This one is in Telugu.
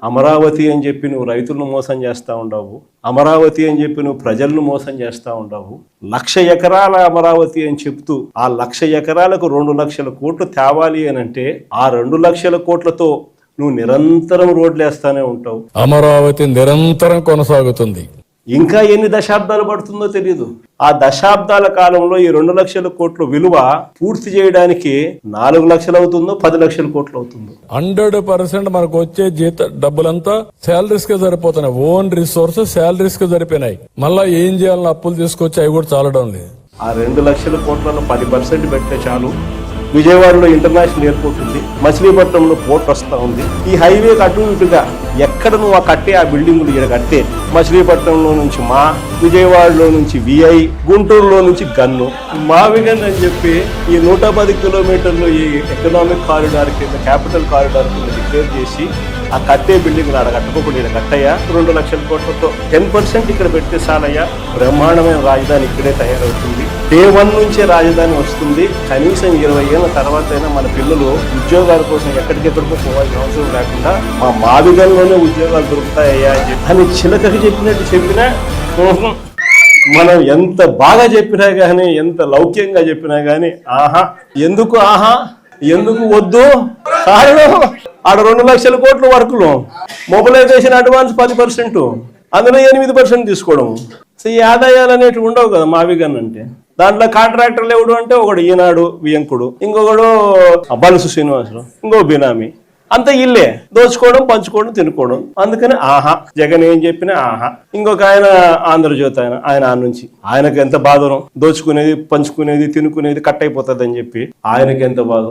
అమరావతి అని చెప్పి నువ్వు రైతులను మోసం చేస్తూ ఉండవు, అమరావతి అని చెప్పి నువ్వు ప్రజలను మోసం చేస్తూ ఉండవు. 1,00,000 ఎకరాల అమరావతి అని చెప్తూ ఆ 1,00,000 ఎకరాలకు 2,00,000 కోట్లు తేవాలి అని అంటే ఆ 2,00,000 కోట్లతో నువ్వు నిరంతరం రోడ్లు వేస్తానే ఉంటావు. అమరావతి నిరంతరం కొనసాగుతుంది. ఇంకా ఎన్ని దశాబ్దాలు పడుతుందో తెలియదు. ఆ దశాబ్దాల కాలంలో ఈ 2,00,000 కోట్ల విలువ పూర్తి చేయడానికి 4 లక్షలు అవుతుందో 10 లక్షల కోట్లు అవుతుందో. 100% మనకు వచ్చే డబ్బులంతా శాలరీస్ కి సరిపోతున్నాయి. ఓన్ రిసోర్సెస్ శాలరీస్ కి సరిపోయినాయి. మళ్ళా ఏం చేయాలని అప్పులు తీసుకొచ్చి అవి కూడా చాలడం లేదు. ఆ 2 లక్షల కోట్లలో 10% పెడితే చాలు. విజయవాడలో ఇంటర్నేషనల్ ఎయిర్పోర్ట్ ఉంది, మచిలీపట్నంలో పోర్ట్ వస్తూ ఉంది. ఈ హైవేకి అటు ఇటుగా ఎక్కడ నువ్వు ఆ కట్టే ఆ బిల్డింగులు ఇక్కడ కట్టే మచిలీపట్నంలో నుంచి విజయవాడలో నుంచి విఐ, గుంటూరులో నుంచి గన్ను, మావిగన్ అని చెప్పి ఈ 110 కిలోమీటర్లు ఈ ఎకనామిక్ కారిడార్ కింద, క్యాపిటల్ కారిడార్ కింద డిక్లేర్ చేసి ఆ కట్టే బిల్డింగ్ ఆడ కట్టుకోకుండా ఇక్కడ కట్టయ్యా 2 లక్షల కోట్లతో 10% ఇక్కడ పెడితే చాలయ్యా, బ్రహ్మాండమైన రాజధాని ఇక్కడే తయారవుతుంది. డే 1 నుంచే రాజధాని వస్తుంది. కనీసం 20 ఏళ్ళ తర్వాత అయినా మన పిల్లలు ఉద్యోగాల కోసం ఎక్కడికెక్కడికో పోవాల్సిన అవసరం లేకుండా మా మాదిగల్లోనే ఉద్యోగాలు దొరుకుతాయ్యా అని చిలకకి చెప్పినట్టు చెప్పినా, మనం ఎంత బాగా చెప్పినా గానీ, ఎంత లౌక్యంగా చెప్పినా గానీ ఎందుకు వద్దు కారణం ఆడ 2 లక్షల కోట్ల వర్కులు, మొబిలైజేషన్ అడ్వాన్స్ 10%, అందులో 8% తీసుకోవడం. సో ఈ ఆదాయాలు అనేటివి ఉండవు కదా మావిగన్ అంటే. దాంట్లో కాంట్రాక్టర్లు ఎవడు అంటే ఒకడు ఈనాడు వియంకుడు, ఇంకొకడు బలుసు శ్రీనివాసరావు, ఇంకో బినామీ. అంత ఇల్లే దోచుకోవడం, పంచుకోవడం, తినుకోవడం. అందుకని జగన్ ఏం చెప్పినా ఇంకొక ఆయన ఆంధ్రజ్యోతి ఆయన నుంచి ఆయనకు ఎంత బాధనో, దోచుకునేది, పంచుకునేది, తినుకునేది కట్ అయిపోతుంది అని చెప్పి ఆయనకి ఎంత బాధ.